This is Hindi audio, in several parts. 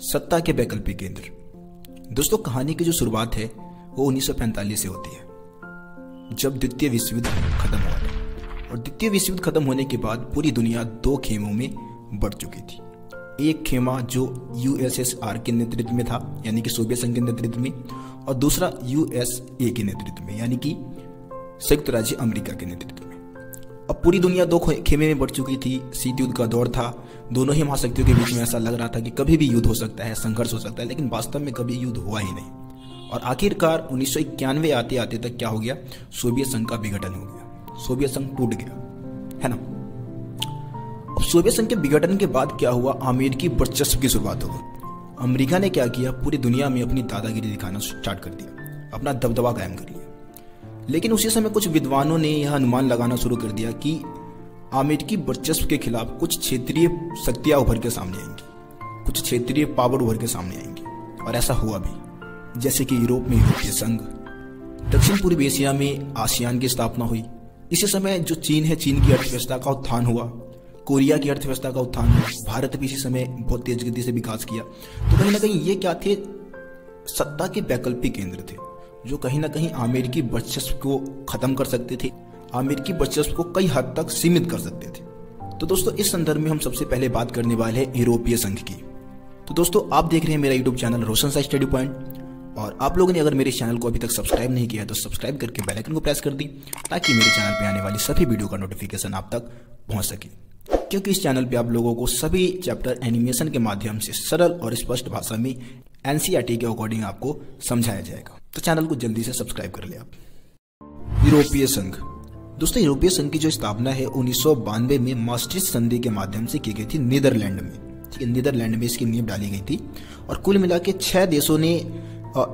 सत्ता के वैकल्पिक केंद्र। दोस्तों, कहानी की जो शुरुआत है वो 1945 से होती है, जब द्वितीय विश्व युद्ध खत्म हुआ था। और द्वितीय विश्व युद्ध खत्म होने के बाद पूरी दुनिया दो खेमों में बढ़ चुकी थी। एक खेमा जो यूएसएसआर के नेतृत्व में था, यानी कि सोवियत संघ के नेतृत्व में, और दूसरा यूएसए के नेतृत्व में, यानी कि संयुक्त राज्य अमेरिका के नेतृत्व में। अब पूरी दुनिया दो खेमे में बढ़ चुकी थी। शीत युद्ध का दौर था। दोनों ही महाशक्तियों के बीच में ऐसा लग रहा था कि कभी भी युद्ध हो सकता है, संघर्ष हो सकता है, लेकिन वास्तव में कभी युद्ध हुआ ही नहीं। और आखिरकार 1991 आते आते तक क्या हो गया, सोवियत संघ का विघटन हो गया, सोवियत संघ टूट गया, है ना। अब सोवियत संघ के विघटन के बाद क्या हुआ, अमेरिकी वर्चस्व की शुरुआत हो गई। अमेरिका ने क्या किया, पूरी दुनिया में अपनी दादागिरी दिखाना स्टार्ट कर दिया, अपना दबदबा कायम कर लिया। लेकिन उसी समय कुछ विद्वानों ने यह अनुमान लगाना शुरू कर दिया कि अमेरिकी वर्चस्व के खिलाफ कुछ क्षेत्रीय शक्तियां उभर के सामने आएंगी, कुछ क्षेत्रीय पावर उभर के सामने आएंगी। और ऐसा हुआ भी, जैसे कि यूरोप में यूरोपीय संघ, दक्षिण पूर्व एशिया में आसियान की स्थापना हुई। इसी समय जो चीन है, चीन की अर्थव्यवस्था का उत्थान हुआ, कोरिया की अर्थव्यवस्था का उत्थान हुआ, भारत भी इसी समय बहुत तेज गति से विकास किया। तो कहीं ना कहीं ये क्या थे, सत्ता के वैकल्पिक केंद्र थे, जो कहीं ना कहीं अमेरिकी वर्चस्व को खत्म कर सकते थे, अमेरिकी वर्चस्व को कई हद तक सीमित कर सकते थे। तो दोस्तों, इस संदर्भ में हम सबसे पहले बात करने वाले हैं यूरोपीय संघ की। तो दोस्तों, आप देख रहे हैं मेरा यूट्यूब चैनल रोशन सा स्टडी पॉइंट, और आप लोगों ने अगर मेरे चैनल को अभी तक सब्सक्राइब नहीं किया तो सब्सक्राइब करके बेल आइकन को प्रेस कर दी, ताकि मेरे चैनल पर आने वाली सभी वीडियो का नोटिफिकेशन आप तक पहुंच सके। क्योंकि इस चैनल पे आप लोगों को सभी चैप्टर एनिमेशन के माध्यम से सरल और स्पष्ट भाषा में एनसीईआरटी के अकॉर्डिंग आपको समझाया जाएगा। तो चैनल को जल्दी से सब्सक्राइब कर ले आप। यूरोपीय संघ। दोस्तों, यूरोपीय संघ की जो स्थापना है 1992 में maastricht संधि के माध्यम से की गई थी, नीदरलैंड में। ठीक है, नीदरलैंड में इसकी नींव डाली गई थी, और कुल मिला के 6 देशों ने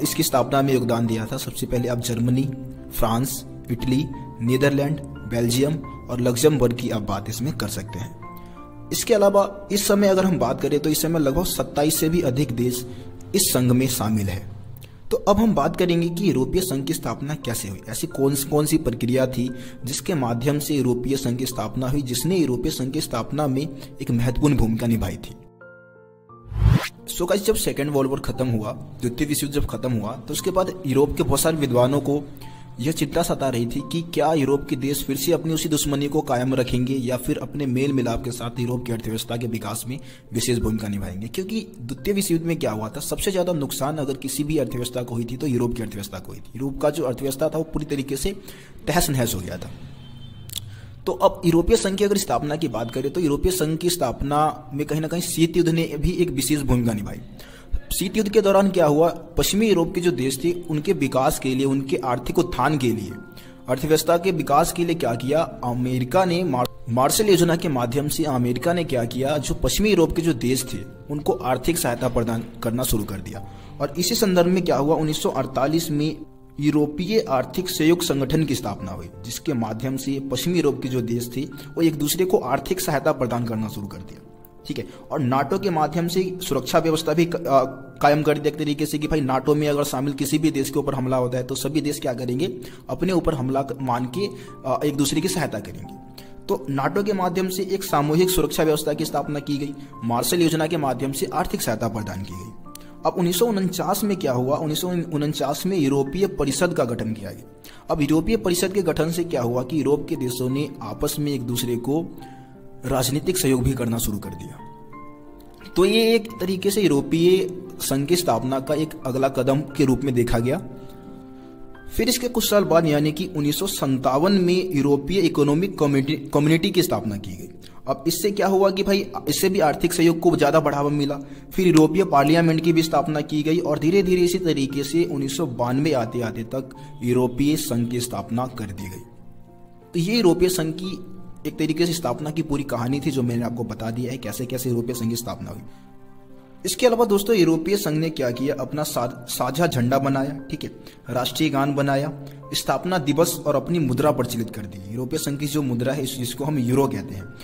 इसकी स्थापना में योगदान दिया था। सबसे पहले आप Germany, France, Italy, Netherlands, Belgium और लग्जमबर्ग की आप बात इसमें कर सकते हैं। इसके अलावा इस समय अगर हम बात करें तो इस समय लगभग 27 से भी अधिक देश इस संघ में शामिल है। तो अब हम बात करेंगे कि यूरोपीय संघ की स्थापना कैसे हुई, ऐसी कौन सी प्रक्रिया थी जिसके माध्यम से यूरोपीय संघ की स्थापना हुई, जिसने यूरोपीय संघ की स्थापना में एक महत्वपूर्ण भूमिका निभाई थी। सो गाइस, जब सेकेंड वर्ल्ड वॉर खत्म हुआ, द्वितीय विश्व युद्ध जब खत्म हुआ, तो उसके बाद यूरोप के बहुत सारे विद्वानों को यह चिंता सता रही थी कि क्या यूरोप के देश फिर से अपनी उसी दुश्मनी को कायम रखेंगे, या फिर अपने मेल मिलाप के साथ यूरोप की अर्थव्यवस्था के विकास में विशेष भूमिका निभाएंगे। क्योंकि द्वितीय विश्व युद्ध में क्या हुआ था, सबसे ज्यादा नुकसान अगर किसी भी अर्थव्यवस्था को हुई थी तो यूरोप की अर्थव्यवस्था को हुई थी। यूरोप का जो अर्थव्यवस्था था वो पूरी तरीके से तहस नहस हो गया था। तो अब यूरोपीय संघ की अगर स्थापना की बात करें तो यूरोपीय संघ की स्थापना में कहीं ना कहीं शीत युद्ध ने भी एक विशेष भूमिका निभाई। शीत युद्ध के दौरान क्या हुआ, पश्चिमी यूरोप के जो देश थे उनके विकास के लिए, उनके आर्थिक उत्थान के लिए, अर्थव्यवस्था के विकास के लिए क्या किया, अमेरिका ने मार्शल योजना के माध्यम से अमेरिका ने क्या किया, जो पश्चिमी यूरोप के जो देश थे उनको आर्थिक सहायता प्रदान करना शुरू कर दिया। और इसी संदर्भ में क्या हुआ, 1948 में यूरोपीय आर्थिक सहयोग संगठन की स्थापना हुई, जिसके माध्यम से पश्चिमी यूरोप के जो देश थे वो एक दूसरे को आर्थिक सहायता प्रदान करना शुरू कर दिया। ठीक है, और नाटो के माध्यम से सुरक्षा व्यवस्था भी कायम कर दिया, एक तरीके से कि भाई नाटो में अगर शामिल किसी भी देश के ऊपर हमला होता है तो सभी देश क्या करेंगे, अपने ऊपर हमला मान के एक दूसरे की सहायता करेंगे। तो नाटो के माध्यम से एक सामूहिक सुरक्षा व्यवस्था की स्थापना की गई, मार्शल योजना के माध्यम से आर्थिक सहायता प्रदान की गई। अब 1949 में क्या हुआ, 1949 में यूरोपीय परिषद का गठन किया गया। अब यूरोपीय परिषद के गठन से क्या हुआ कि यूरोप के देशों ने आपस में एक दूसरे को राजनीतिक सहयोग भी करना शुरू कर दिया। तो ये एक तरीके से यूरोपीय संघ की स्थापना का एक अगला कदम के रूप में देखा गया। फिर इसके कुछ साल बाद यानी कि 1957 में यूरोपीय इकोनॉमिक कम्युनिटी की स्थापना की गई। अब इससे क्या हुआ कि भाई इससे भी आर्थिक सहयोग को ज्यादा बढ़ावा मिला। फिर यूरोपीय पार्लियामेंट की भी स्थापना की गई, और धीरे धीरे इसी तरीके से 1992 आते आते तक यूरोपीय संघ की स्थापना कर दी गई। तो ये यूरोपीय संघ की एक तरीके से स्थापना की पूरी कहानी थी, जो मैंने आपको बता दिया है कैसे कैसे यूरोपीय संघ की स्थापना हुई। इसके अलावा दोस्तों, यूरोपीय संघ ने क्या किया, अपना साझा झंडा बनाया, ठीक है, राष्ट्रीय गान बनाया, स्थापना दिवस और अपनी मुद्रा प्रचलित कर दी। यूरोपीय संघ की जो मुद्रा है जिसको हम यूरो कहते हैं।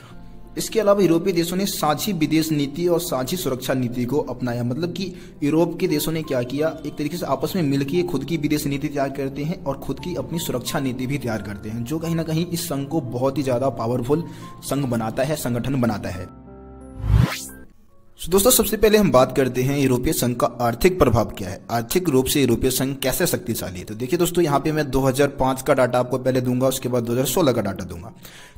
इसके अलावा यूरोपीय देशों ने साझी विदेश नीति और साझी सुरक्षा नीति को अपनाया। मतलब कि यूरोप के देशों ने क्या किया, एक तरीके से आपस में मिलकर खुद की विदेश नीति तैयार करते हैं और खुद की अपनी सुरक्षा नीति भी तैयार करते हैं, जो कहीं ना कहीं इस संघ को बहुत ही ज्यादा पावरफुल संघ बनाता है, संगठन बनाता है। दोस्तों सबसे पहले हम बात करते हैं यूरोपीय संघ का आर्थिक प्रभाव क्या है, आर्थिक रूप से यूरोपीय संघ कैसे शक्तिशाली है। तो देखिए दोस्तों, यहाँ पे मैं 2005 का डाटा आपको पहले दूंगा, उसके बाद 2016 का डाटा दूंगा।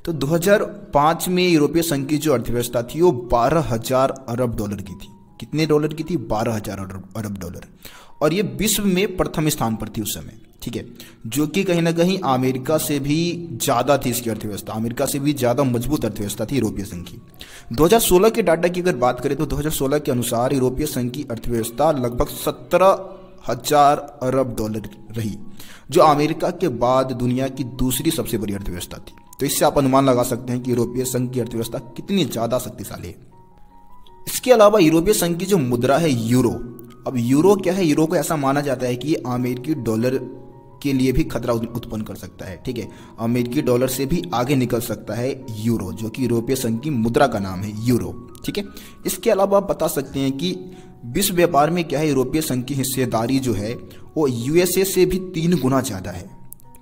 तो 2005 में यूरोपीय संघ की जो अर्थव्यवस्था थी वो 12,000 अरब डॉलर की थी। कितने डॉलर की थी? 12,000 अरब डॉलर। और ये विश्व में प्रथम स्थान पर थी उस समय, ठीक है, जो कि कहीं ना कहीं अमेरिका से भी ज़्यादा थी इसकी अर्थव्यवस्था, अमेरिका से भी ज़्यादा मजबूत अर्थव्यवस्था थी यूरोपीय संघ की। 2016 के डाटा की अगर बात करें तो 2016 के अनुसार यूरोपीय संघ की अर्थव्यवस्था लगभग 17,000 अरब डॉलर रही, जो अमेरिका के बाद दुनिया की दूसरी सबसे बड़ी अर्थव्यवस्था थी। तो इससे आप अनुमान लगा सकते हैं कि यूरोपीय संघ की अर्थव्यवस्था कितनी ज़्यादा शक्तिशाली है। इसके अलावा यूरोपीय संघ की जो मुद्रा है यूरो, अब यूरो क्या है? यूरो को ऐसा माना जाता है कि ये अमेरिकी डॉलर के लिए भी खतरा उत्पन्न कर सकता है, ठीक है, अमेरिकी डॉलर से भी आगे निकल सकता है यूरो, जो कि यूरोपीय संघ की मुद्रा का नाम है यूरो, ठीक है। इसके अलावा आप बता सकते हैं कि विश्व व्यापार में क्या है, यूरोपीय संघ की हिस्सेदारी जो है वो यूएसए से भी 3 गुना ज़्यादा है,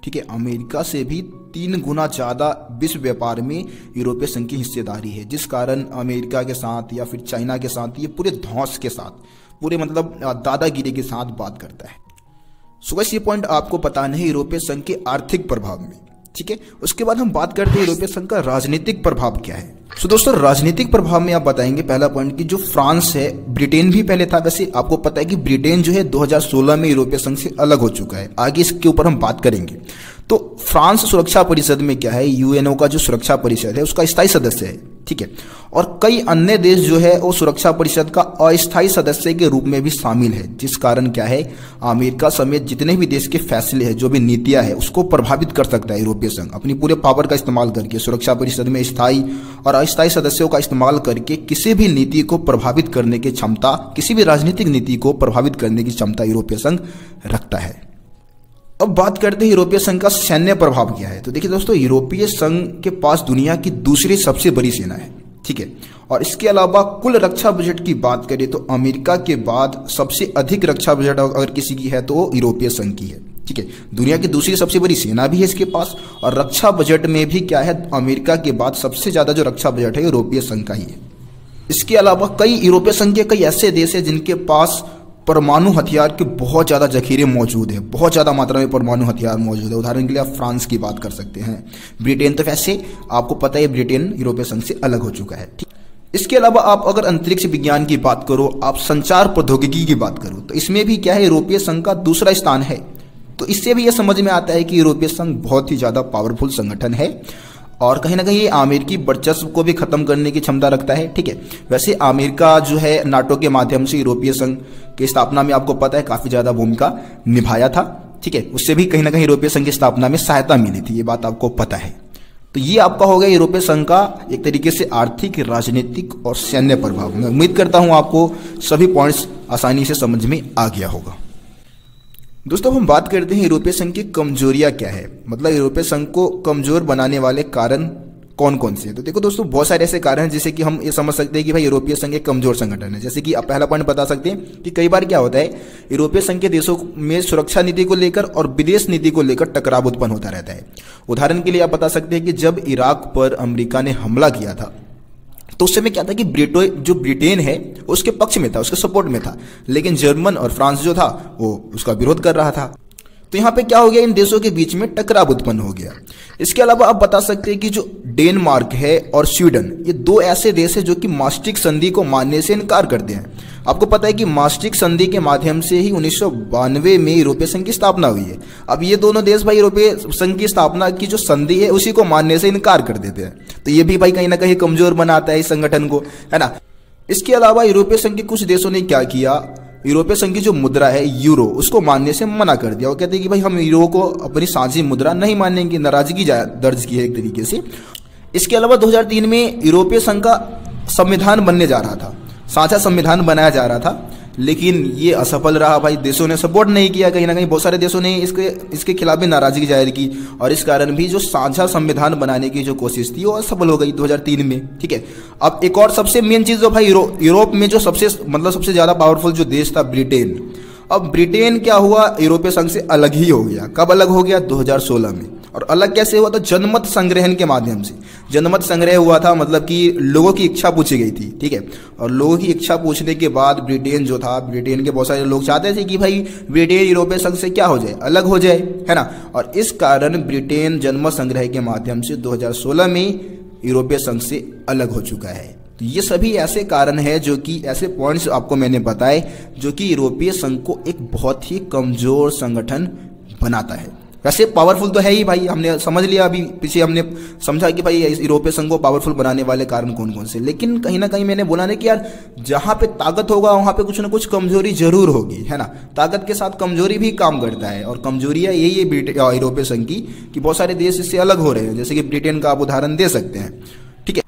ठीक है, अमेरिका से भी 3 गुना ज़्यादा विश्व व्यापार में यूरोपीय संघ की हिस्सेदारी है, जिस कारण अमेरिका के साथ या फिर चाइना के साथ ये पूरे धौंस के साथ, पूरे मतलब दादागिरी के साथ बात करता है। सो गाइस, ये पॉइंट आपको बताना है यूरोपीय संघ के आर्थिक प्रभाव में, ठीक है। उसके बाद हम बात करते हैं यूरोपीय संघ का राजनीतिक प्रभाव क्या है। सो दोस्तों, राजनीतिक प्रभाव में आप बताएंगे पहला पॉइंट कि जो फ्रांस है, ब्रिटेन भी पहले था, वैसे आपको पता है कि ब्रिटेन जो है 2016 में यूरोपीय संघ से अलग हो चुका है, आगे इसके ऊपर हम बात करेंगे। तो फ्रांस सुरक्षा परिषद में क्या है, यूएनओ का जो सुरक्षा परिषद है उसका स्थायी सदस्य है, ठीक है, और कई अन्य देश जो है वो सुरक्षा परिषद का अस्थायी सदस्य के रूप में भी शामिल है, जिस कारण क्या है, अमेरिका समेत जितने भी देश के फैसले हैं, जो भी नीतियां है, उसको प्रभावित कर सकता है यूरोपीय संघ अपनी पूरे पावर का इस्तेमाल करके। सुरक्षा परिषद में स्थायी और अस्थायी सदस्यों का इस्तेमाल करके किसी भी नीति को प्रभावित करने की क्षमता, किसी भी राजनीतिक नीति को प्रभावित करने की क्षमता यूरोपीय संघ रखता है। अब बात करते हैं यूरोपीय संघ का सैन्य प्रभाव क्या है। तो देखिए दोस्तों, यूरोपीय संघ के पास दुनिया की दूसरी सबसे बड़ी सेना है, ठीक है, और इसके अलावा कुल रक्षा बजट की बात करें तो अमेरिका के बाद सबसे अधिक रक्षा बजट अगर किसी की है तो यूरोपीय संघ की है, ठीक है। दुनिया की दूसरी सबसे बड़ी सेना भी है इसके पास, और रक्षा बजट में भी क्या है, अमेरिका के बाद सबसे ज्यादा जो रक्षा बजट है यूरोपीय संघ का ही है। इसके अलावा कई यूरोपीय संघ के कई ऐसे देश है जिनके पास परमाणु हथियार के बहुत ज़्यादा जखीरे मौजूद है, बहुत ज़्यादा मात्रा में परमाणु हथियार मौजूद है। उदाहरण के लिए आप फ्रांस की बात कर सकते हैं, ब्रिटेन, तो वैसे आपको पता है ब्रिटेन यूरोपीय संघ से अलग हो चुका है, ठीक। इसके अलावा आप अगर अंतरिक्ष विज्ञान की बात करो, आप संचार प्रौद्योगिकी की बात करो, तो इसमें भी क्या है, यूरोपीय संघ का दूसरा स्थान है। तो इससे भी यह समझ में आता है कि यूरोपीय संघ बहुत ही ज़्यादा पावरफुल संगठन है और कहीं ना कहीं ये अमेरिकी वर्चस्व को भी खत्म करने की क्षमता रखता है, ठीक है। वैसे अमेरिका जो है नाटो के माध्यम से यूरोपीय संघ की स्थापना में आपको पता है काफी ज्यादा भूमिका निभाया था, ठीक है, उससे भी कहीं ना कहीं यूरोपीय संघ की स्थापना में सहायता मिली थी, ये बात आपको पता है। तो ये आपका हो गया यूरोपीय संघ का एक तरीके से आर्थिक, राजनीतिक और सैन्य प्रभाव। मैं उम्मीद करता हूं आपको सभी पॉइंट्स आसानी से समझ में आ गया होगा। दोस्तों, हम बात करते हैं यूरोपीय संघ की कमजोरियां क्या है, मतलब यूरोपीय संघ को कमजोर बनाने वाले कारण कौन कौन से हैं। तो देखो दोस्तों, बहुत सारे ऐसे कारण हैं जिससे कि हम ये समझ सकते हैं कि भाई यूरोपीय संघ एक कमजोर संगठन है। जैसे कि आप पहला पॉइंट बता सकते हैं कि कई बार क्या होता है, यूरोपीय संघ के देशों में सुरक्षा नीति को लेकर और विदेश नीति को लेकर टकराव उत्पन्न होता रहता है। उदाहरण के लिए आप बता सकते हैं कि जब इराक पर अमेरिका ने हमला किया था तो उस समय क्या था कि जो ब्रिटेन है उसके पक्ष में था, उसके सपोर्ट में था, लेकिन जर्मन और फ्रांस जो था वो उसका विरोध कर रहा था। तो यहाँ पे क्या हो गया, इन देशों के बीच में टकराव उत्पन्न हो गया। इसके अलावा आप बता सकते हैं कि जो डेनमार्क है और स्वीडन, ये दो ऐसे देश है जो कि मास्ट्रिक्ट संधि को मानने से इनकार करते हैं। आपको पता है कि मास्ट्रिक्ट संधि के माध्यम से ही 1992 में यूरोपीय संघ की स्थापना हुई है। अब ये दोनों देश भाई यूरोपीय संघ की स्थापना की जो संधि है उसी को मानने से इनकार कर देते हैं। तो ये भी भाई कहीं ना कहीं कमजोर बनाता है इस संगठन को, है ना। इसके अलावा यूरोपीय संघ के कुछ देशों ने क्या किया, यूरोपीय संघ की जो मुद्रा है यूरो, उसको मानने से मना कर दिया। वो कहते हैं कि भाई हम यूरो को अपनी साझी मुद्रा नहीं मानेंगे, नाराजगी दर्ज की है एक तरीके से। इसके अलावा 2003 में यूरोपीय संघ का संविधान बनने जा रहा था, साझा संविधान बनाया जा रहा था, लेकिन ये असफल रहा। भाई देशों ने सपोर्ट नहीं किया, कहीं ना कहीं बहुत सारे देशों ने इसके खिलाफ भी नाराजगी जाहिर की, और इस कारण भी जो साझा संविधान बनाने की जो कोशिश थी वो असफल हो गई 2003 में, ठीक है। अब एक और सबसे मेन चीज जो भाई यूरोप में जो सबसे ज्यादा पावरफुल जो देश था ब्रिटेन, अब ब्रिटेन क्या हुआ, यूरोपीय संघ से अलग ही हो गया। कब अलग हो गया, 2016 में। और अलग कैसे हुआ, तो जनमत संग्रहण के माध्यम से। जनमत संग्रह हुआ था, मतलब कि लोगों की इच्छा पूछी गई थी, ठीक है। और लोगों की इच्छा पूछने के बाद ब्रिटेन जो था, ब्रिटेन के बहुत सारे लोग चाहते थे कि भाई ब्रिटेन यूरोपीय संघ से क्या हो जाए, अलग हो जाए, है ना। और इस कारण ब्रिटेन जनमत संग्रह के माध्यम से 2016 में यूरोपीय संघ से अलग हो चुका है। तो ये सभी ऐसे कारण हैं, जो कि ऐसे पॉइंट्स आपको मैंने बताए, जो कि यूरोपीय संघ को एक बहुत ही कमजोर संगठन बनाता है। वैसे पावरफुल तो है ही भाई, हमने समझ लिया, अभी पीछे हमने समझा कि भाई यूरोपीय संघ को पावरफुल बनाने वाले कारण कौन कौन से। लेकिन कहीं ना कहीं मैंने बोला ना कि यार जहां पे ताकत होगा वहां पे कुछ ना कुछ कमजोरी जरूर होगी, है ना। ताकत के साथ कमजोरी भी काम करता है, और कमजोरियां यही है यूरोपीय संघ की कि बहुत सारे देश इससे अलग हो रहे हैं, जैसे कि ब्रिटेन का आप उदाहरण दे सकते हैं, ठीक है।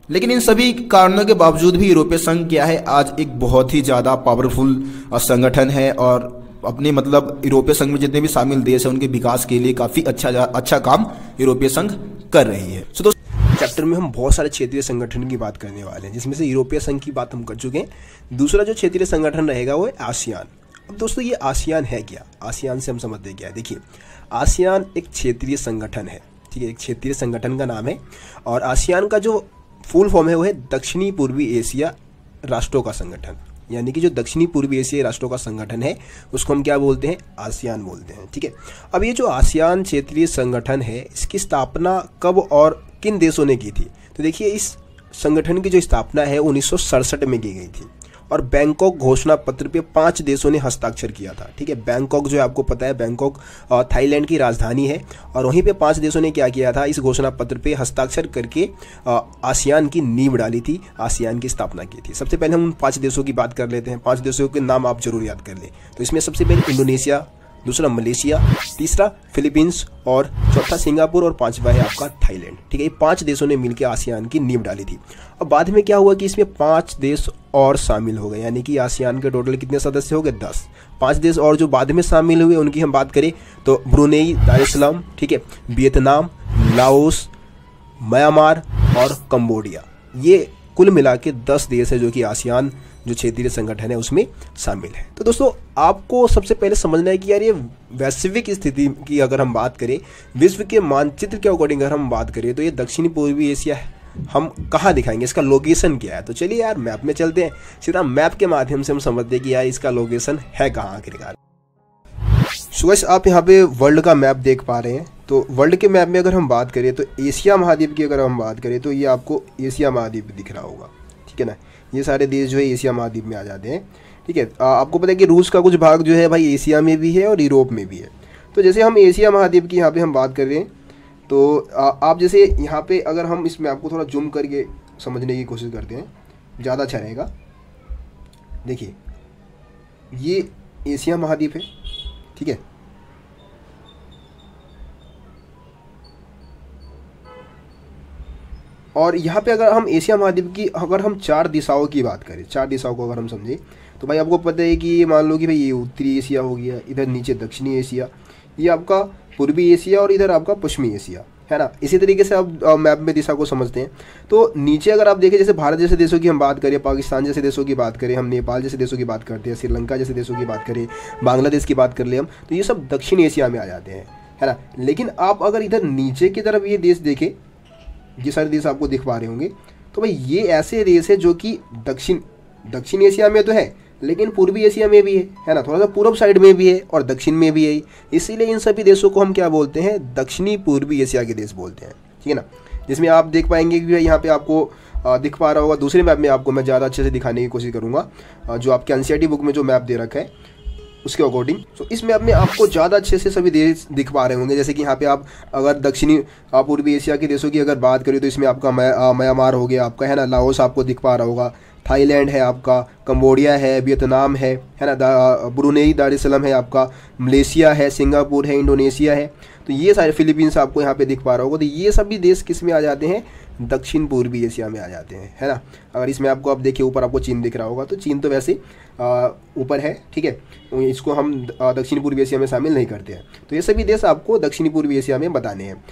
लेकिन इन सभी कारणों के बावजूद भी यूरोपीय संघ क्या है, आज एक बहुत ही ज्यादा पावरफुल संगठन है, और अपने मतलब यूरोपीय संघ में जितने भी शामिल देश हैं उनके विकास के लिए काफी अच्छा काम यूरोपीय संघ कर रही है। तो चैप्टर में हम बहुत सारे क्षेत्रीय संगठन की बात करने वाले हैं, जिसमें से यूरोपीय संघ की बात हम कर चुके हैं। दूसरा जो क्षेत्रीय संगठन रहेगा वो है आसियान। अब दोस्तों ये आसियान है क्या, आसियान से हम समझते क्या है। देखिए आसियान एक क्षेत्रीय संगठन है, ठीक है, एक क्षेत्रीय संगठन का नाम है। और आसियान का जो फुल फॉर्म है वो है दक्षिणी पूर्वी एशिया राष्ट्रों का संगठन, यानी कि जो दक्षिणी पूर्वी एशियाई राष्ट्रों का संगठन है उसको हम क्या बोलते हैं, आसियान बोलते हैं, ठीक है। अब ये जो आसियान क्षेत्रीय संगठन है, इसकी स्थापना कब और किन देशों ने की थी, तो देखिए इस संगठन की जो स्थापना है 1967 में की गई थी, और बैंकॉक घोषणा पत्र पे 5 देशों ने हस्ताक्षर किया था, ठीक है। बैंकॉक जो है आपको पता है, बैंकॉक थाईलैंड की राजधानी है, और वहीं पे 5 देशों ने क्या किया था, इस घोषणा पत्र पे हस्ताक्षर करके आसियान की नींव डाली थी, आसियान की स्थापना की थी। सबसे पहले हम उन 5 देशों की बात कर लेते हैं। 5 देशों के नाम आप जरूर याद कर लें। तो इसमें सबसे पहले इंडोनेशिया, दूसरा मलेशिया, तीसरा फिलीपींस, और चौथा सिंगापुर, और 5वां है आपका थाईलैंड, ठीक है। ये 5 देशों ने मिलकर आसियान की नींव डाली थी। अब बाद में क्या हुआ कि इसमें 5 देश और शामिल हो गए, यानी कि आसियान के टोटल कितने सदस्य हो गए, 10। 5 देश और जो बाद में शामिल हुए उनकी हम बात करें तो ब्रुनेई दारुसलाम, ठीक है, वियतनाम, लाओस, म्यांमार और कंबोडिया। ये कुल मिला के 10 देश है जो कि आसियान जो क्षेत्रीय संगठन है उसमें शामिल है। तो दोस्तों आपको सबसे पहले समझना है कि यार ये वैश्विक स्थिति की अगर हम बात करें, विश्व के मानचित्र के अकॉर्डिंग अगर हम बात करें, तो ये दक्षिणी पूर्वी एशिया है। हम कहाँ दिखाएंगे, इसका लोकेशन क्या है, तो चलिए यार मैप में चलते हैं। सीधा मैप के माध्यम से हम समझते हैं कि यार इसका लोकेशन है कहाँ आखिरकार। सुरेश आप यहाँ पे वर्ल्ड का मैप देख पा रहे हैं। तो वर्ल्ड के मैप में अगर हम बात करें तो एशिया महाद्वीप की अगर हम बात करें तो ये आपको एशिया महाद्वीप दिख रहा होगा, ठीक है ना। ये सारे देश जो है एशिया महाद्वीप में आ जाते हैं, ठीक है। आपको पता है कि रूस का कुछ भाग जो है भाई एशिया में भी है और यूरोप में भी है। तो जैसे हम एशिया महाद्वीप की यहाँ पे हम बात कर रहे हैं, तो आप जैसे यहाँ पे अगर हम इस मैप को थोड़ा जूम करके समझने की कोशिश करते हैं, ज़्यादा अच्छा रहेगा। देखिए ये एशिया महाद्वीप है, ठीक है। और यहाँ पे अगर हम एशिया महाद्वीप की अगर हम 4 दिशाओं की बात करें, 4 दिशाओं को अगर हम समझें, तो भाई आपको पता है कि ये मान लो कि भाई ये उत्तरी एशिया हो गया, इधर नीचे दक्षिणी एशिया, ये आपका पूर्वी एशिया, और इधर आपका पश्चिमी एशिया, है ना। इसी तरीके से आप मैप में दिशा को समझते हैं। तो नीचे अगर आप देखें, जैसे भारत जैसे देशों की हम बात करें, पाकिस्तान जैसे देशों की बात करें, हम नेपाल जैसे देशों की बात करते हैं, श्रीलंका जैसे देशों की बात करें, बांग्लादेश की बात कर ले हम, तो ये सब दक्षिण एशिया में आ जाते हैं, है ना। लेकिन आप अगर इधर नीचे की तरफ ये देश देखें, ये सारे देश आपको दिख पा रहे होंगे, तो भाई ये ऐसे देश है जो कि दक्षिण एशिया में तो है, लेकिन पूर्वी एशिया में भी है ना, थोड़ा सा पूर्व साइड में भी है और दक्षिण में भी है। इसीलिए इन सभी देशों को हम क्या बोलते हैं, दक्षिणी पूर्वी एशिया के देश बोलते हैं, ठीक है ना। जिसमें आप देख पाएंगे कि यहाँ पे आपको दिख पा रहा होगा, दूसरे मैप में आपको मैं ज़्यादा अच्छे से दिखाने की कोशिश करूँगा, जो आपके एनसीईआरटी बुक में जो मैप दे रखा है उसके अकॉर्डिंग। तो इस मैप में आपको ज़्यादा अच्छे से सभी देश दिख पा रहे होंगे। जैसे कि यहाँ पे आप अगर दक्षिणी पूर्वी एशिया के देशों की अगर बात करें तो इसमें आपका म्यांमार हो गया आपका, है ना, लाओस आपको दिख पा रहा होगा, थाईलैंड है आपका, कंबोडिया है, वियतनाम है ना, ब्रुनेई दारुसलाम है आपका, मलेशिया है, सिंगापुर है, इंडोनेशिया है। तो ये सारे फिलीपींस आपको यहाँ पे दिख पा रहा होगा। तो ये सभी देश किस में आ जाते हैं, दक्षिण पूर्वी एशिया में आ जाते हैं, है ना। अगर इसमें आपको आप देखिए ऊपर आपको चीन दिख रहा होगा, तो चीन तो वैसे ऊपर है, ठीक है, इसको हम दक्षिण पूर्वी एशिया में शामिल नहीं करते हैं। तो ये सभी देश आपको दक्षिणी पूर्वी एशिया में बताने हैं।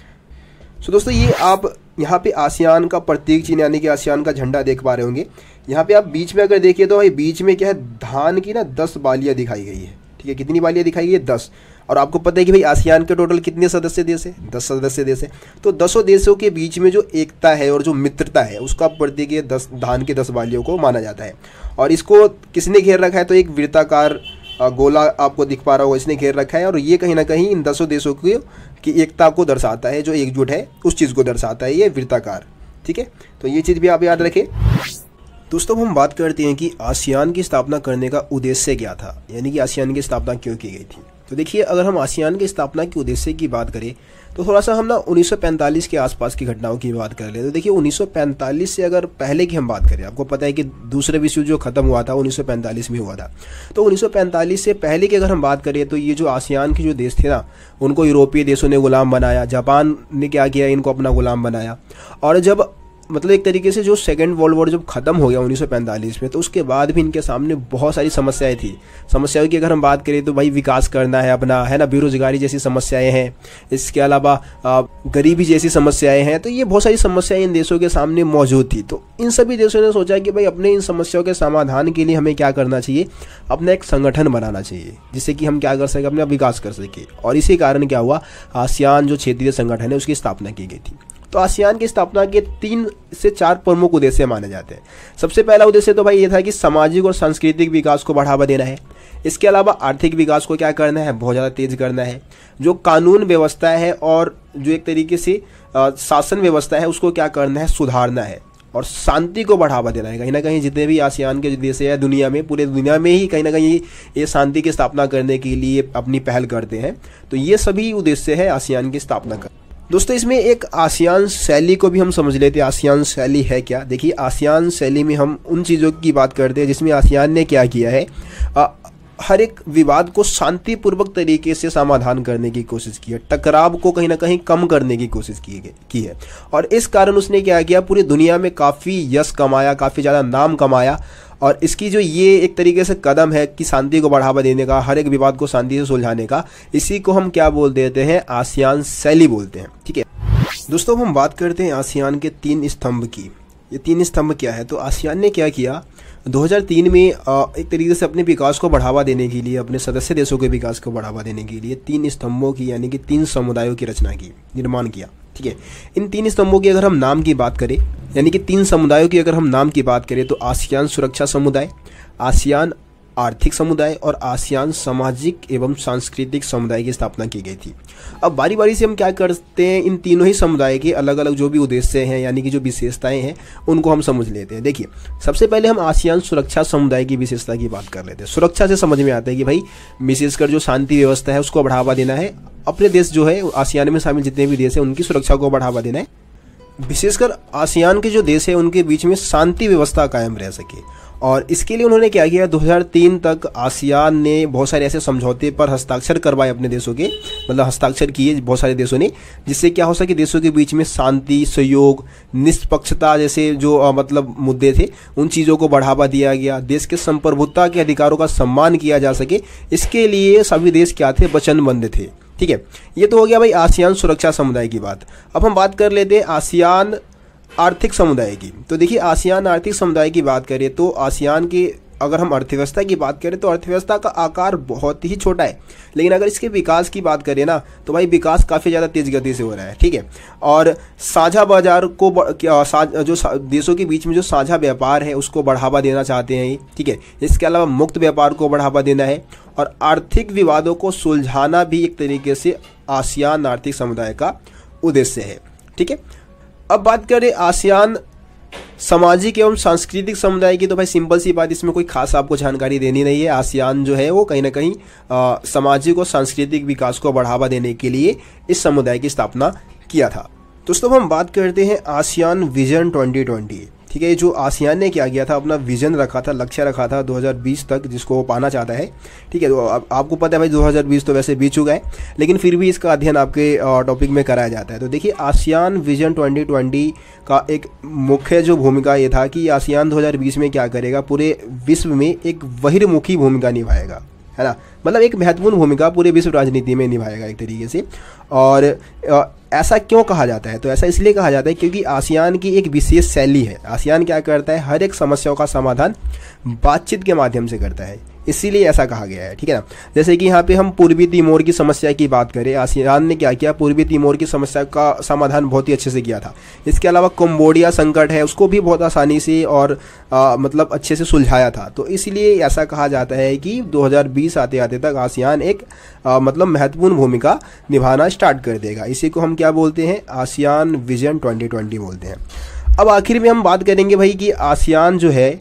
सो दोस्तों ये आप यहाँ पे आसियान का प्रतीक चिन्ह यानी कि आसियान का झंडा देख पा रहे होंगे। यहाँ पे आप बीच में अगर देखिए तो भाई बीच में क्या है, धान की ना 10 बालियाँ दिखाई गई है, ठीक है। कितनी बालियाँ दिखाई गई है, 10। और आपको पता है कि भाई आसियान के टोटल कितने सदस्य देश है, 10 सदस्य देश है। तो 10 देशों के बीच में जो एकता है और जो मित्रता है उसका प्रतीक ये 10 धान के 10 बालियों को माना जाता है। और इसको किसने घेर रखा है, तो एक वृत्ताकार गोला आपको दिख पा रहा होगा, इसने घेर रखा है। और ये कहीं ना कहीं इन 10 देशों की एकता को दर्शाता है, जो एकजुट है उस चीज़ को दर्शाता है ये वृत्ताकार। ठीक है, तो ये चीज़ भी आप याद रखें। दोस्तों हम बात करते हैं कि आसियान की स्थापना करने का उद्देश्य क्या था, यानी कि आसियान की स्थापना क्यों की गई थी। तो देखिए, अगर हम आसियान की स्थापना के उद्देश्य की बात करें तो थोड़ा सा हम ना 1945 के आसपास की घटनाओं की बात कर ले। तो देखिए 1945 से अगर पहले की हम बात करें, आपको पता है कि दूसरा विश्व युद्ध जो खत्म हुआ था 1945 में हुआ था। तो 1945 से पहले की अगर हम बात करें तो ये जो आसियान के जो देश थे ना, उनको यूरोपीय देशों ने गुलाम बनाया। जापान ने क्या किया, इनको अपना गुलाम बनाया। और जब मतलब एक तरीके से जो सेकेंड वर्ल्ड वॉर जब खत्म हो गया 1945 में, तो उसके बाद भी इनके सामने बहुत सारी समस्याएं थी। समस्याओं की अगर हम बात करें तो भाई विकास करना है अपना, है ना, बेरोजगारी जैसी समस्याएं हैं, इसके अलावा गरीबी जैसी समस्याएं हैं। तो ये बहुत सारी समस्याएं इन देशों के सामने मौजूद थी। तो इन सभी देशों ने सोचा कि भाई अपने इन समस्याओं के समाधान के लिए हमें क्या करना चाहिए, अपना एक संगठन बनाना चाहिए जिससे कि हम क्या कर सकें, अपना विकास कर सकें। और इसी कारण क्या हुआ, आसियान जो क्षेत्रीय संगठन है उसकी स्थापना की गई थी। तो आसियान की स्थापना के 3 से 4 प्रमुख उद्देश्य माने जाते हैं। सबसे पहला उद्देश्य तो भाई ये था कि सामाजिक और सांस्कृतिक विकास को बढ़ावा देना है। इसके अलावा आर्थिक विकास को क्या करना है, बहुत ज़्यादा तेज करना है। जो कानून व्यवस्था है और जो एक तरीके से शासन व्यवस्था है उसको क्या करना है, सुधारना है। और शांति को बढ़ावा देना है। कहीं ना कहीं जितने भी आसियान के देश है दुनिया में, पूरे दुनिया में ही कहीं ना कहीं ये शांति की स्थापना करने के लिए अपनी पहल करते हैं। तो ये सभी उद्देश्य है आसियान की स्थापना का। दोस्तों इसमें एक आसियान शैली को भी हम समझ लेते हैं। आसियान शैली है क्या, देखिए आसियान शैली में हम उन चीज़ों की बात करते हैं जिसमें आसियान ने क्या किया है, हर एक विवाद को शांतिपूर्वक तरीके से समाधान करने की कोशिश की है, टकराव को कहीं ना कहीं कम करने की कोशिश की है। और इस कारण उसने क्या किया, पूरी दुनिया में काफ़ी यश कमाया, काफ़ी ज़्यादा नाम कमाया। और इसकी जो ये एक तरीके से कदम है कि शांति को बढ़ावा देने का, हर एक विवाद को शांति से सुलझाने का, इसी को हम क्या बोल देते हैं, आसियान शैली बोलते हैं। ठीक है दोस्तों, हम बात करते हैं आसियान के 3 स्तंभ की। ये 3 स्तंभ क्या है, तो आसियान ने क्या किया, 2003 में एक तरीके से अपने विकास को बढ़ावा देने के लिए, अपने सदस्य देशों के विकास को बढ़ावा देने के लिए 3 स्तंभों की यानी कि 3 समुदायों की रचना की, निर्माण किया। ठीक है, इन 3 स्तंभों की अगर हम नाम की बात करें, यानी कि 3 समुदायों की अगर हम नाम की बात करें तो आसियान सुरक्षा समुदाय, आसियान आर्थिक समुदाय और आसियान सामाजिक एवं सांस्कृतिक समुदाय की स्थापना की गई थी। अब बारी बारी से हम क्या करते हैं, इन तीनों ही समुदाय के अलग अलग जो भी उद्देश्य हैं यानी कि जो विशेषताएं हैं उनको हम समझ लेते हैं। देखिए सबसे पहले हम आसियान सुरक्षा समुदाय की विशेषता की बात कर लेते हैं। सुरक्षा से समझ में आता है कि भाई विशेषकर जो शांति व्यवस्था है उसको बढ़ावा देना है, अपने देश जो है आसियान में शामिल जितने भी देश हैं उनकी सुरक्षा को बढ़ावा देना है। विशेषकर आसियान के जो देश है उनके बीच में शांति व्यवस्था कायम रह सके, और इसके लिए उन्होंने क्या किया, 2003 तक आसियान ने बहुत सारे ऐसे समझौते पर हस्ताक्षर करवाए अपने देशों के, मतलब हस्ताक्षर किए बहुत सारे देशों ने, जिससे क्या हो सके देशों के बीच में शांति, सहयोग, निष्पक्षता जैसे जो मतलब मुद्दे थे उन चीज़ों को बढ़ावा दिया गया, देश के संप्रभुता के अधिकारों का सम्मान किया जा सके, इसके लिए सभी देश क्या थे, वचनबद्ध थे। ठीक है, ये तो हो गया भाई आसियान सुरक्षा समुदाय की बात। अब हम बात कर लेते हैं आसियान आर्थिक समुदाय की। तो देखिए आसियान आर्थिक समुदाय की बात करें तो आसियान की अगर हम अर्थव्यवस्था की बात करें तो अर्थव्यवस्था का आकार बहुत ही छोटा है, लेकिन अगर इसके विकास की बात करें ना तो भाई विकास काफ़ी ज़्यादा तेज गति से हो रहा है। ठीक है, और साझा बाजार को जो देशों के बीच में जो साझा व्यापार है उसको बढ़ावा देना चाहते हैं। ठीक है, इसके अलावा मुक्त व्यापार को बढ़ावा देना है और आर्थिक विवादों को सुलझाना भी एक तरीके से आसियान आर्थिक समुदाय का उद्देश्य है। ठीक है, अब बात करें आसियान सामाजिक एवं सांस्कृतिक समुदाय की, तो भाई सिंपल सी बात, इसमें कोई खास आपको जानकारी देनी नहीं है। आसियान जो है वो कहीं ना कहीं सामाजिक और सांस्कृतिक विकास को बढ़ावा देने के लिए इस समुदाय की स्थापना किया था। दोस्तों हम बात करते हैं आसियान विजन 2020। ठीक है, जो आसियान ने क्या किया था, अपना विजन रखा था, लक्ष्य रखा था 2020 तक जिसको वो पाना चाहता है। ठीक है, तो आपको पता है भाई 2020 तो वैसे बीत चुका है, लेकिन फिर भी इसका अध्ययन आपके टॉपिक में कराया जाता है। तो देखिए आसियान विजन 2020 का एक मुख्य जो भूमिका ये था कि आसियान 2020 में क्या करेगा, पूरे विश्व में एक बहिर्मुखी भूमिका निभाएगा, है ना, मतलब एक महत्वपूर्ण भूमिका पूरे विश्व राजनीति में निभाएगा एक तरीके से। और ऐसा क्यों कहा जाता है, तो ऐसा इसलिए कहा जाता है क्योंकि आसियान की एक विशेष शैली है। आसियान क्या करता है, हर एक समस्याओं का समाधान बातचीत के माध्यम से करता है। इसीलिए ऐसा कहा गया है, ठीक है ना। जैसे कि यहाँ पे हम पूर्वी तिमोर की समस्या की बात करें, आसियान ने क्या किया, पूर्वी तिमोर की समस्या का समाधान बहुत ही अच्छे से किया था। इसके अलावा कंबोडिया संकट है, उसको भी बहुत आसानी से और मतलब अच्छे से सुलझाया था। तो इसलिए ऐसा कहा जाता है कि 2020 आते आते तक आसियान एक मतलब महत्वपूर्ण भूमिका निभाना स्टार्ट कर देगा। इसी को हम क्या बोलते हैं, आसियान विजन 2020 बोलते हैं। अब आखिर में हम बात करेंगे भाई कि आसियान जो है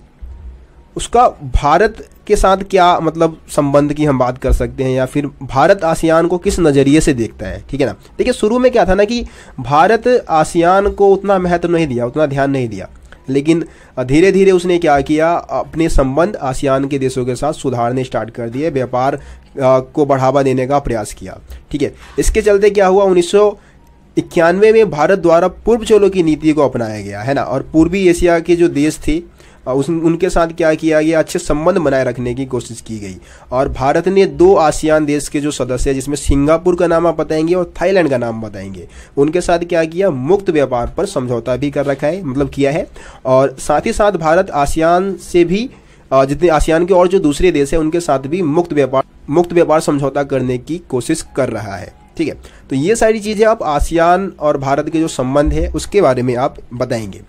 उसका भारत के साथ क्या मतलब संबंध की हम बात कर सकते हैं, या फिर भारत आसियान को किस नज़रिए से देखता है, ठीक है ना। देखिए शुरू में क्या था ना कि भारत आसियान को उतना महत्व नहीं दिया, उतना ध्यान नहीं दिया, लेकिन धीरे धीरे उसने क्या किया, अपने संबंध आसियान के देशों के साथ सुधारने स्टार्ट कर दिए, व्यापार को बढ़ावा देने का प्रयास किया, ठीक है। इसके चलते क्या हुआ, 1991 में भारत द्वारा पूर्व चोलों की नीति को अपनाया गया, है ना। और पूर्वी एशिया के जो देश थे उनके साथ क्या किया गया, अच्छे संबंध बनाए रखने की कोशिश की गई। और भारत ने 2 आसियान देश के जो सदस्य हैं, जिसमें सिंगापुर का नाम आप बताएंगे और थाईलैंड का नाम बताएंगे, उनके साथ क्या किया, मुक्त व्यापार पर समझौता भी कर रखा है, मतलब किया है। और साथ ही साथ भारत आसियान से भी जितने आसियान के और जो दूसरे देश हैं उनके साथ भी मुक्त व्यापार समझौता करने की कोशिश कर रहा है, ठीक है। तो ये सारी चीज़ें आप आसियान और भारत के जो संबंध है उसके बारे में आप बताएंगे।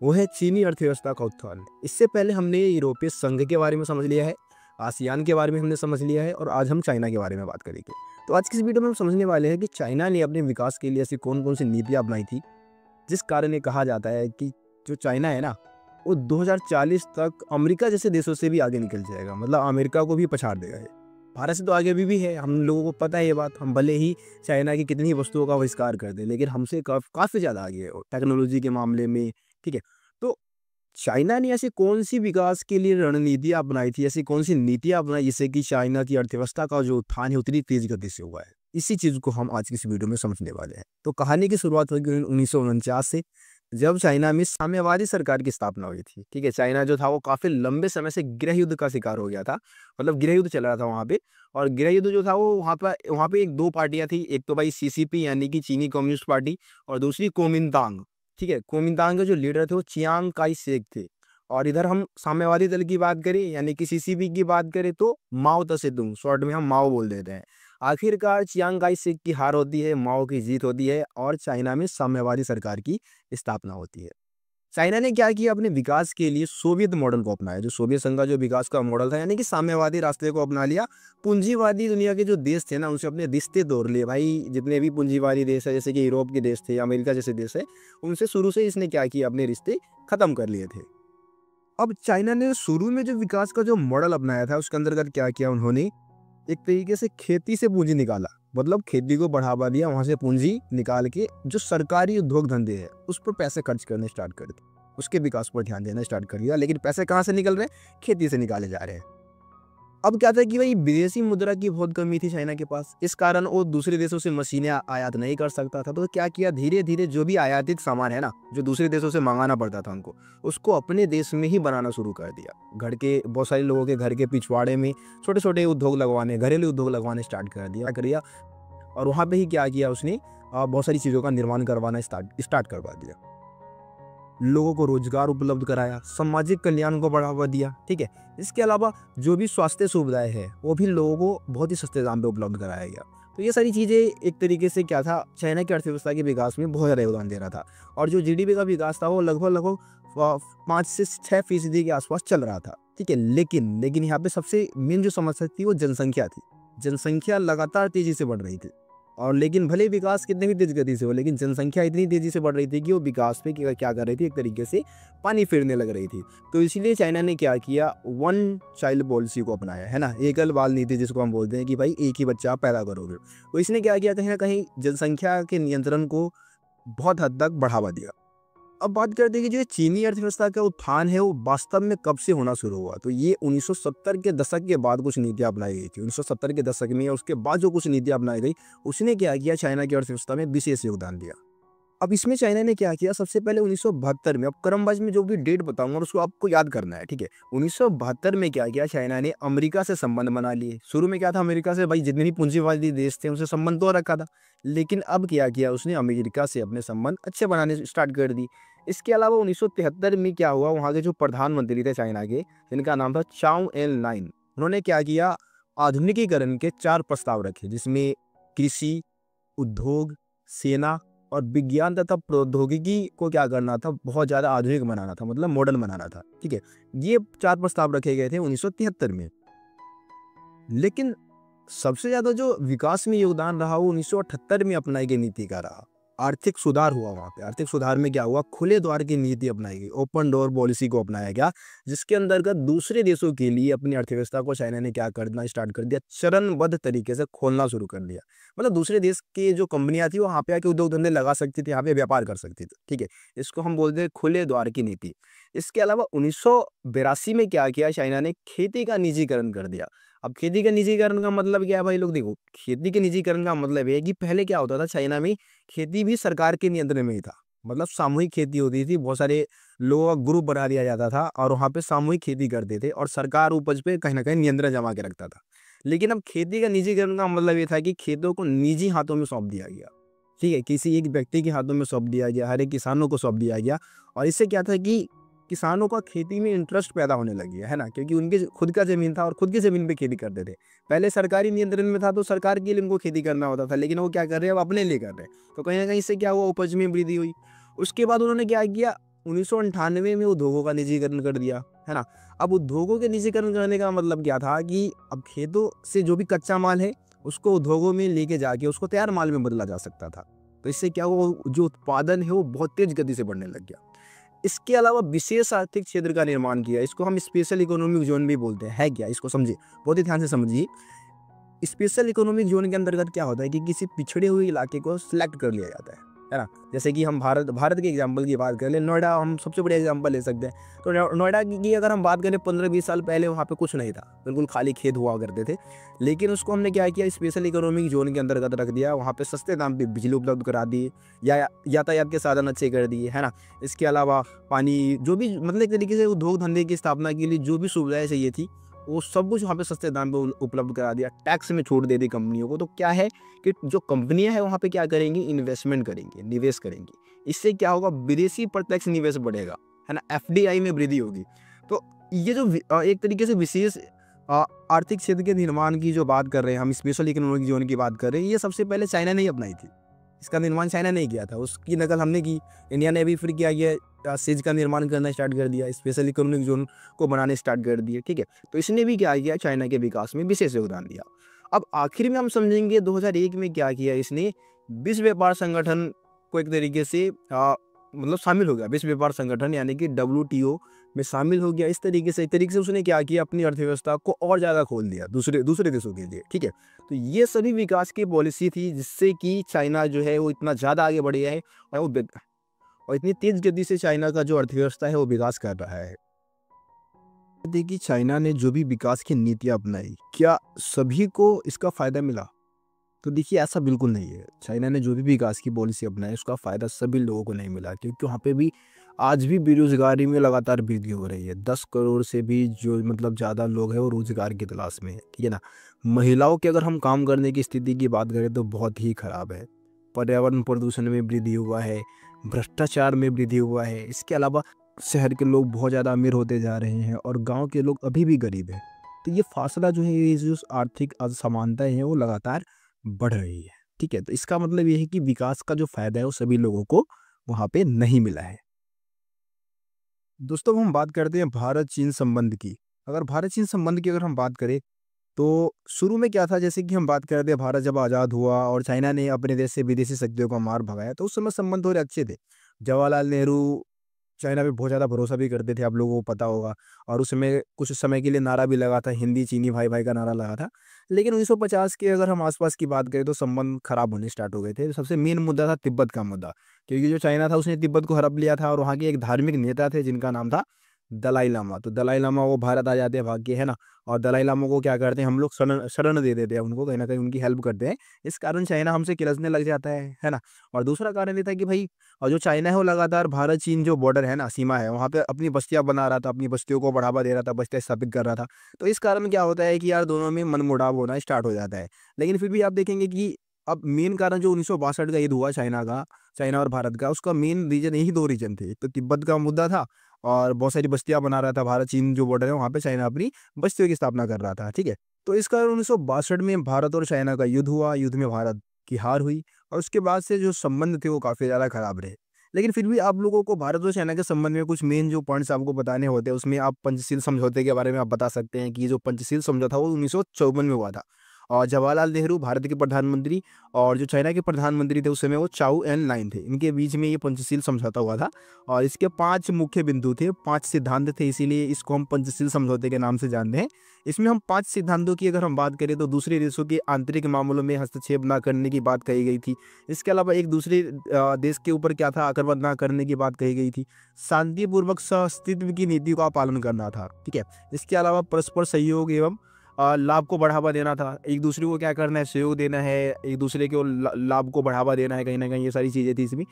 वो है चीनी अर्थव्यवस्था का उत्थान। इससे पहले हमने यूरोपीय संघ के बारे में समझ लिया है, आसियान के बारे में हमने समझ लिया है, और आज हम चाइना के बारे में बात करेंगे। तो आज की इस वीडियो में हम समझने वाले हैं कि चाइना ने अपने विकास के लिए ऐसी कौन कौन सी नीतियाँ अपनाई थी, जिस कारण ये कहा जाता है कि जो चाइना है ना, वो 2040 तक अमेरिका जैसे देशों से भी आगे निकल जाएगा, मतलब अमेरिका को भी पछाड़ देगा। है भारत से तो आगे भी है, हम लोगों को पता है ये बात। हम भले ही चाइना की कितनी वस्तुओं का आविष्कार कर दें, लेकिन हमसे काफ़ी ज़्यादा आगे है टेक्नोलॉजी के मामले में, ठीक है। तो चाइना ने ऐसी कौन सी विकास के लिए रणनीतियाँ अपनाई थी, ऐसी कौन सी नीतियाँ अपनाई जिससे कि चाइना की अर्थव्यवस्था का जो उत्थान है उतनी तेज गति से हुआ है, इसी चीज़ को हम आज की इस वीडियो में समझने वाले हैं। तो कहानी की शुरुआत होगी 1949 से, जब चाइना में साम्यवादी सरकार की स्थापना हुई थी, ठीक है। चाइना जो था वो काफ़ी लंबे समय से गृह युद्ध का शिकार हो गया था, मतलब गृह युद्ध चल रहा था वहाँ पे। और गृह युद्ध जो था वो वहाँ पे एक 2 पार्टियाँ थी, एक तो भाई सीसीपी यानी कि चीनी कम्युनिस्ट पार्टी, और दूसरी कोमिनतांग, ठीक है। कोमिनतांग के जो लीडर थे वो चियांग काई शेक थे। और इधर हम साम्यवादी दल की बात करें यानी कि सीसीपी की बात करें तो माओ त्से-तुंग, शॉर्ट में हम माओ बोल देते हैं। आखिरकार चियांग काई शेक की हार होती है, माओ की जीत होती है, और चाइना में साम्यवादी सरकार की स्थापना होती है। चाइना ने क्या किया, अपने विकास के लिए सोवियत मॉडल को अपनाया, जो सोवियत संघ का जो विकास का मॉडल था, यानी कि साम्यवादी रास्ते को अपना लिया। पूंजीवादी दुनिया के जो देश थे ना, उनसे अपने रिश्ते तोड़ लिए भाई। जितने भी पूंजीवादी देश है, जैसे कि यूरोप के देश थे, अमेरिका जैसे देश है, उनसे शुरू से इसने क्या किया, अपने रिश्ते खत्म कर लिए थे। अब चाइना ने शुरू में जो विकास का जो मॉडल अपनाया था, उसके अंतर्गत क्या किया, उन्होंने एक तरीके से खेती से पूंजी निकाला, मतलब खेती को बढ़ावा दिया, वहां से पूंजी निकाल के जो सरकारी उद्योग धंधे है उस पर पैसे खर्च करने स्टार्ट कर दिए, उसके विकास पर ध्यान देना स्टार्ट कर दिया। लेकिन पैसे कहाँ से निकल रहे हैं, खेती से निकाले जा रहे हैं। अब क्या था कि भाई विदेशी मुद्रा की बहुत कमी थी चाइना के पास, इस कारण वो दूसरे देशों से मशीनें आयात नहीं कर सकता था। तो क्या किया, धीरे धीरे जो भी आयातित सामान है ना, जो दूसरे देशों से मंगाना पड़ता था उनको, उसको अपने देश में ही बनाना शुरू कर दिया। घर के बहुत सारे लोगों के घर के पिछवाड़े में छोटे छोटे उद्योग लगवाने, घरेलू उद्योग लगवाने स्टार्ट कर दिया। और वहाँ पे ही क्या किया उसने, बहुत सारी चीज़ों का निर्माण करवाना स्टार्ट करवा दिया, लोगों को रोजगार उपलब्ध कराया, सामाजिक कल्याण को बढ़ावा दिया, ठीक है। इसके अलावा जो भी स्वास्थ्य सुविधाएं हैं वो भी लोगों को बहुत ही सस्ते दाम पे उपलब्ध कराया गया। तो ये सारी चीज़ें एक तरीके से क्या था, चाइना की अर्थव्यवस्था के विकास में बहुत ज़्यादा योगदान दे रहा था। और जो जीडीपी का विकास था वो लगभग 5 से 6% के आसपास चल रहा था, ठीक है। लेकिन यहाँ पे सबसे मेन जो समस्या थी वो जनसंख्या थी। जनसंख्या लगातार तेजी से बढ़ रही थी, और लेकिन भले विकास कितने भी तेज गति से हो, लेकिन जनसंख्या इतनी तेजी से बढ़ रही थी कि वो विकास पे क्या कर रही थी, एक तरीके से पानी फेरने लग रही थी। तो इसीलिए चाइना ने क्या किया, 1 चाइल्ड पॉलिसी को अपनाया, है ना, एकल बाल नीति जिसको हम बोलते हैं कि भाई एक ही बच्चा आप पैदा करोगे। तो इसने क्या किया, कहीं ना कहीं जनसंख्या के नियंत्रण को बहुत हद तक बढ़ावा दिया। अब बात करते हैं कि जो चीनी अर्थव्यवस्था का उत्थान है वो वास्तव में कब से होना शुरू हुआ। तो ये 1970 के दशक के बाद कुछ नीतियां अपनाई गई थी। 1970 के दशक में या उसके बाद जो कुछ नीतियां अपनाई गई, उसने क्या किया, चाइना की अर्थव्यवस्था में विशेष योगदान दिया। अब इसमें चाइना ने क्या किया, सबसे पहले 1972 में, अब क्रमवाइज में जो भी डेट बताऊंगा उसको आपको याद करना है, ठीक है। 1972 में क्या किया, चाइना ने अमेरिका से संबंध बना लिए। शुरू में क्या था, अमेरिका से भाई जितने भी पूंजीवादी देश थे उनसे संबंध तो रखा था, लेकिन अब क्या किया उसने, अमेरिका से अपने संबंध अच्छे बनाने स्टार्ट कर दी। इसके अलावा 1973 में क्या हुआ, वहाँ के जो प्रधानमंत्री थे चाइना के, जिनका नाम था चाओ एल नाइन, उन्होंने क्या किया, आधुनिकीकरण के 4 प्रस्ताव रखे, जिसमें कृषि, उद्योग, सेना और विज्ञान तथा प्रौद्योगिकी को क्या करना था, बहुत ज़्यादा आधुनिक बनाना था, मतलब मॉडर्न बनाना था। ठीक है, ये 4 प्रस्ताव रखे गए थे 1973 में। लेकिन सबसे ज़्यादा जो विकास में योगदान रहा वो 1978 में अपनाई गई नीति का रहा। आर्थिक सुधार हुआ वहाँ पे। आर्थिक सुधार में क्या हुआ, खुले द्वार की नीति अपनाई गई, ओपन डोर पॉलिसी को अपनाया गया, जिसके अंतर्गत दूसरे देशों के लिए अपनी अर्थव्यवस्था को चाइना ने क्या करना स्टार्ट कर दिया, चरणबद्ध तरीके से खोलना शुरू कर दिया। मतलब दूसरे देश की जो कंपनियां थी वो वहाँ पे आके उद्योग धंधे लगा सकती थी, यहाँ पे व्यापार कर सकती थी। ठीक है, इसको हम बोलते हैं खुले द्वार की नीति। इसके अलावा 1982 में क्या किया, चाइना ने खेती का निजीकरण कर दिया। अब खेती का निजीकरण का मतलब क्या है भाई लोग, देखो खेती के निजीकरण का मतलब है कि पहले क्या होता था, चाइना में खेती भी सरकार के नियंत्रण में ही था। मतलब सामूहिक खेती होती थी, बहुत सारे लोगों का ग्रुप बना दिया जाता था और वहाँ पे सामूहिक खेती करते थे और सरकार उपज पे कहीं ना कहीं नियंत्रण जमा के रखता था। लेकिन अब खेती का निजीकरण का मतलब ये था कि खेतों को निजी हाथों में सौंप दिया गया। ठीक है, किसी एक व्यक्ति के हाथों में सौंप दिया गया, हर एक किसानों को सौंप दिया गया। और इससे क्या था कि किसानों का खेती में इंटरेस्ट पैदा होने लग गया, है ना, क्योंकि उनके खुद का जमीन था और खुद की जमीन पे खेती करते थे। पहले सरकारी नियंत्रण में था तो सरकार के लिए उनको खेती करना होता था, लेकिन वो क्या कर रहे हैं, अब अपने लिए कर रहे हैं। तो कहीं ना कहीं इससे क्या हुआ, उपज में वृद्धि हुई। उसके बाद उन्होंने क्या किया, 1998 में उद्योगों का निजीकरण कर दिया, है ना। अब उद्योगों के निजीकरण करने का मतलब क्या था कि अब खेतों से जो भी कच्चा माल है उसको उद्योगों में लेके जाके उसको तैयार माल में बदला जा सकता था। तो इससे क्या हुआ, जो उत्पादन है वो बहुत तेज गति से बढ़ने लग गया। इसके अलावा विशेष आर्थिक क्षेत्र का निर्माण किया, इसको हम स्पेशल इकोनॉमिक जोन भी बोलते हैं। है क्या, इसको समझिए, बहुत ही ध्यान से समझिए। स्पेशल इकोनॉमिक जोन के अंतर्गत क्या होता है कि किसी पिछड़े हुए इलाके को सिलेक्ट कर लिया जाता है ना। जैसे कि हम भारत के एग्जांपल की बात करें, नोएडा हम सबसे बड़ा एग्जांपल ले सकते हैं। तो नोएडा की अगर हम बात करें, 15-20 साल पहले वहाँ पे कुछ नहीं था, बिल्कुल खाली खेत हुआ करते थे। लेकिन उसको हमने क्या किया, स्पेशल इकोनॉमिक जोन के अंतर्गत रख दिया। वहाँ पे सस्ते दाम पे बिजली उपलब्ध करा दी, या यातायात के साधन अच्छे कर दिए, है ना। इसके अलावा पानी, जो भी मतलब एक तरीके से उद्योग धंधे की स्थापना के लिए जो भी सुविधाएं चाहिए थी वो सब कुछ वहाँ पे सस्ते दाम पे उपलब्ध करा दिया। टैक्स में छूट दे दी कंपनियों को। तो क्या है कि जो कंपनियां हैं वहाँ पे क्या करेंगी, इन्वेस्टमेंट करेंगी, निवेश करेंगी। इससे क्या होगा, विदेशी प्रत्यक्ष निवेश बढ़ेगा, है ना, एफडीआई में वृद्धि होगी। तो ये जो एक तरीके से विशेष आर्थिक क्षेत्र के निर्माण की जो बात कर रहे हैं हम, स्पेशल इकोनॉमिक जोन की बात कर रहे हैं, ये सबसे पहले चाइना ने ही अपनाई थी। इसका निर्माण चाइना ने किया था, उसकी नकल हमने की। इंडिया ने भी फिर क्या किया, सेज का निर्माण करना स्टार्ट कर दिया, स्पेशल इकोनॉमिक जोन को बनाने स्टार्ट कर दिए। ठीक है, तो इसने भी क्या किया, चाइना के विकास में विशेष योगदान दिया। अब आखिर में हम समझेंगे 2001 में क्या किया इसने, विश्व व्यापार संगठन को एक तरीके से मतलब शामिल हो गया। विश्व व्यापार संगठन यानी कि WTO में शामिल हो गया। इस तरीके से उसने क्या किया, अपनी अर्थव्यवस्था को और ज़्यादा खोल दिया दूसरे देशों के लिए। ठीक है, तो ये सभी विकास की पॉलिसी थी जिससे कि चाइना जो है वो इतना ज़्यादा आगे बढ़ गया है और इतनी तेज गति से चाइना का जो अर्थव्यवस्था है वो विकास कर रहा है। देखिए, चाइना ने जो भी विकास की नीतियाँ अपनाई, क्या सभी को इसका फ़ायदा मिला? तो देखिए, ऐसा बिल्कुल नहीं है। चाइना ने जो भी विकास की पॉलिसी अपनाई उसका फ़ायदा सभी लोगों को नहीं मिला, क्योंकि वहाँ पे भी आज भी बेरोज़गारी में लगातार वृद्धि हो रही है। 10 करोड़ से भी जो मतलब ज़्यादा लोग हैं वो रोज़गार की तलाश में है, ठीक है ना। महिलाओं की अगर हम काम करने की स्थिति की बात करें तो बहुत ही ख़राब है। पर्यावरण प्रदूषण में वृद्धि हुआ है, भ्रष्टाचार में वृद्धि हुआ है। इसके अलावा शहर के लोग बहुत ज़्यादा अमीर होते जा रहे हैं और गाँव के लोग अभी भी गरीब हैं। तो ये फासला जो है, ये जो आर्थिक असमानताएँ हैं वो लगातार बढ़ रही है। ठीक है, तो इसका मतलब ये है कि विकास का जो फ़ायदा है वो सभी लोगों को वहाँ पे नहीं मिला है। दोस्तों, हम बात करते हैं भारत चीन संबंध की। अगर भारत चीन संबंध की अगर हम बात करें तो शुरू में क्या था, जैसे कि हम बात कर रहे थे, भारत जब आज़ाद हुआ और चाइना ने अपने देश से विदेशी शक्तियों को मार भगाया तो उस समय संबंध थोड़े अच्छे थे। जवाहरलाल नेहरू चाइना पे बहुत ज़्यादा भरोसा भी करते थे, आप लोगों को पता होगा। और उस समय कुछ समय के लिए नारा भी लगा था, हिंदी चीनी भाई भाई का नारा लगा था। लेकिन 1950 के अगर हम आसपास की बात करें तो संबंध खराब होने स्टार्ट हो गए थे। सबसे मेन मुद्दा था तिब्बत का मुद्दा, क्योंकि जो चाइना था उसने तिब्बत को हड़प लिया था और वहाँ के एक धार्मिक नेता थे जिनका नाम था दलाई लामा। तो दलाई लामा वो भारत आ जाते हैं भाग के, है ना। और दलाई लामा को क्या करते हैं हम लोग, शरण शरण दे देते हैं उनको, कहीं ना कहीं उनकी हेल्प करते हैं। इस कारण चाइना हमसे किलसने लग जाता है ना। और दूसरा कारण ये था कि भाई, और जो चाइना है वो लगातार भारत चीन जो बॉर्डर है ना, सीमा है, वहाँ पे अपनी बस्तियाँ बना रहा था, अपनी बस्तियों को बढ़ावा दे रहा था, बस्तियाँ स्थापित कर रहा था। तो इस कारण क्या होता है कि यार दोनों में मनमुटाव होना स्टार्ट हो जाता है। लेकिन फिर भी आप देखेंगे कि अब मेन कारण जो 1962 का युद्ध हुआ चाइना और भारत का, उसका मेन रीजन यही 2 रीजन थे। तो तिब्बत का मुद्दा था और बहुत सारी बस्तियां बना रहा था भारत, चीन जो बॉर्डर है वहाँ पे चाइना अपनी बस्तियों की स्थापना कर रहा था, ठीक है। तो इस कारण 1962 में भारत और चाइना का युद्ध हुआ, युद्ध में भारत की हार हुई और उसके बाद से जो संबंध थे वो काफ़ी ज़्यादा खराब रहे। लेकिन फिर भी आप लोगों को भारत और चाइना के संबंध में कुछ मेन जो पॉइंट्स आपको बताने होते हैं, उसमें आप पंचशील समझौते के बारे में आप बता सकते हैं कि जो पंचशील समझौता वो 1954 में हुआ था। और जवाहरलाल नेहरू भारत के प्रधानमंत्री और जो चाइना के प्रधानमंत्री थे उस समय वो चाउ एन लाइन थे, इनके बीच में ये पंचशील समझौता हुआ था। और इसके 5 मुख्य बिंदु थे, 5 सिद्धांत थे, इसीलिए इसको हम पंचशील समझौते के नाम से जानते हैं। इसमें हम 5 सिद्धांतों की अगर हम बात करें तो दूसरे देशों के आंतरिक मामलों में हस्तक्षेप न करने की बात कही गई थी। इसके अलावा एक दूसरे देश के ऊपर क्या था, आक्रमण न करने की बात कही गई थी। शांतिपूर्वक सहअस्तित्व की नीति का पालन करना था, ठीक है। इसके अलावा परस्पर सहयोग एवं लाभ को बढ़ावा देना था, एक दूसरे को क्या करना है, सहयोग देना है, एक दूसरे को लाभ को बढ़ावा देना है, कहीं ना कहीं ये सारी चीज़ें थी इसमें।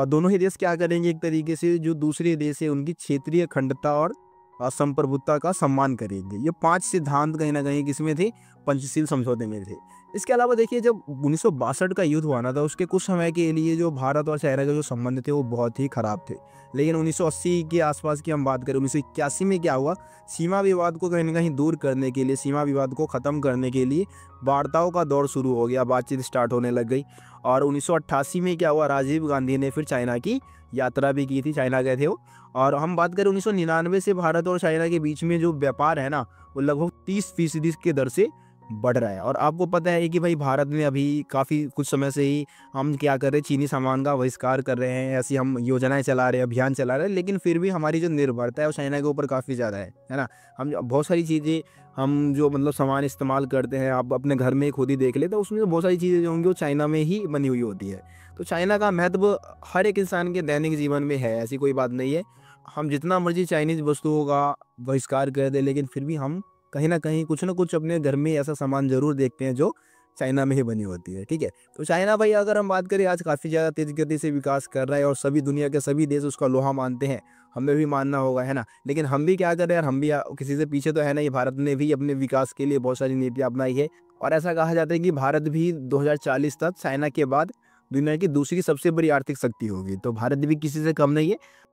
दोनों ही देश क्या करेंगे, एक तरीके से जो दूसरे देश है उनकी क्षेत्रीय अखंडता और संप्रभुता का सम्मान करेंगे। ये 5 सिद्धांत कहीं ना कहीं किसमें थे, पंचशील समझौते में थे। इसके अलावा देखिए जब 1962 का युद्ध हुआ ना था, उसके कुछ समय के लिए जो भारत और चाइना के जो संबंध थे वो बहुत ही खराब थे। लेकिन 1980 के आसपास की हम बात करें, 1981 में क्या हुआ, सीमा विवाद को कहीं ना कहीं दूर करने के लिए, सीमा विवाद को ख़त्म करने के लिए वार्ताओं का दौर शुरू हो गया, बातचीत स्टार्ट होने लग गई। और 1988 में क्या हुआ, राजीव गांधी ने फिर चाइना की यात्रा भी की थी, चाइना गए थे वो। और हम बात करें 1999 से भारत और चाइना के बीच में जो व्यापार है ना, वो लगभग 30% के दर से बढ़ रहा है। और आपको पता है कि भाई भारत में अभी काफ़ी कुछ समय से ही हम क्या कर रहे हैं, चीनी सामान का बहिष्कार कर रहे हैं, ऐसी हम योजनाएं चला रहे हैं, अभियान चला रहे हैं। लेकिन फिर भी हमारी जो निर्भरता है वो चाइना के ऊपर काफ़ी ज़्यादा है ना। हम बहुत सारी चीज़ें, हम जो मतलब सामान इस्तेमाल करते हैं, आप अपने घर में खुद ही देख ले, तो उसमें बहुत सारी चीज़ें जो होंगी वो चाइना में ही बनी हुई होती है। तो चाइना का महत्व हर एक इंसान के दैनिक जीवन में है, ऐसी कोई बात नहीं है। हम जितना मर्जी चाइनीज़ वस्तुओं का बहिष्कार कर दें, लेकिन फिर भी हम कहीं ना कहीं कुछ ना कुछ अपने घर में ऐसा सामान जरूर देखते हैं जो चाइना में ही बनी होती है, ठीक है। तो चाइना भाई अगर हम बात करें, आज काफ़ी ज़्यादा तेज गति से विकास कर रहा है और सभी दुनिया के सभी देश उसका लोहा मानते हैं, हमें भी मानना होगा, है ना। लेकिन हम भी क्या करें यार, हम भी किसी से पीछे तो है नहीं। भारत ने भी अपने विकास के लिए बहुत सारी नीतियाँ अपनाई है और ऐसा कहा जाता है कि भारत भी 2040 तक चाइना के बाद दुनिया की दूसरी सबसे बड़ी आर्थिक शक्ति होगी। तो भारत भी किसी से कम नहीं है।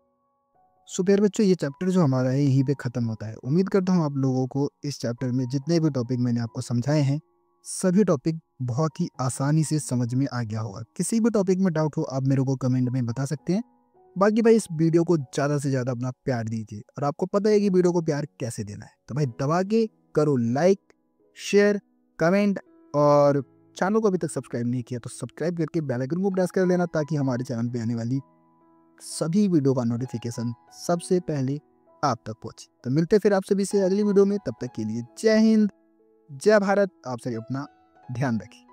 सो प्यारे बच्चों, ये चैप्टर जो हमारा है यहीं पे ख़त्म होता है। उम्मीद करता हूँ आप लोगों को इस चैप्टर में जितने भी टॉपिक मैंने आपको समझाए हैं, सभी टॉपिक बहुत ही आसानी से समझ में आ गया होगा। किसी भी टॉपिक में डाउट हो आप मेरे को कमेंट में बता सकते हैं। बाकी भाई इस वीडियो को ज़्यादा से ज़्यादा अपना प्यार दीजिए और आपको पता है कि वीडियो को प्यार कैसे देना है। तो भाई दबा के करो लाइक, शेयर, कमेंट और चैनल को अभी तक सब्सक्राइब नहीं किया तो सब्सक्राइब करके बेल आइकन को प्रेस कर लेना, ताकि हमारे चैनल पे आने वाली सभी वीडियो का नोटिफिकेशन सबसे पहले आप तक पहुंचे। तो मिलते फिर आप सभी से अगली वीडियो में, तब तक के लिए जय हिंद, जय भारत। आप सभी अपना ध्यान रखें।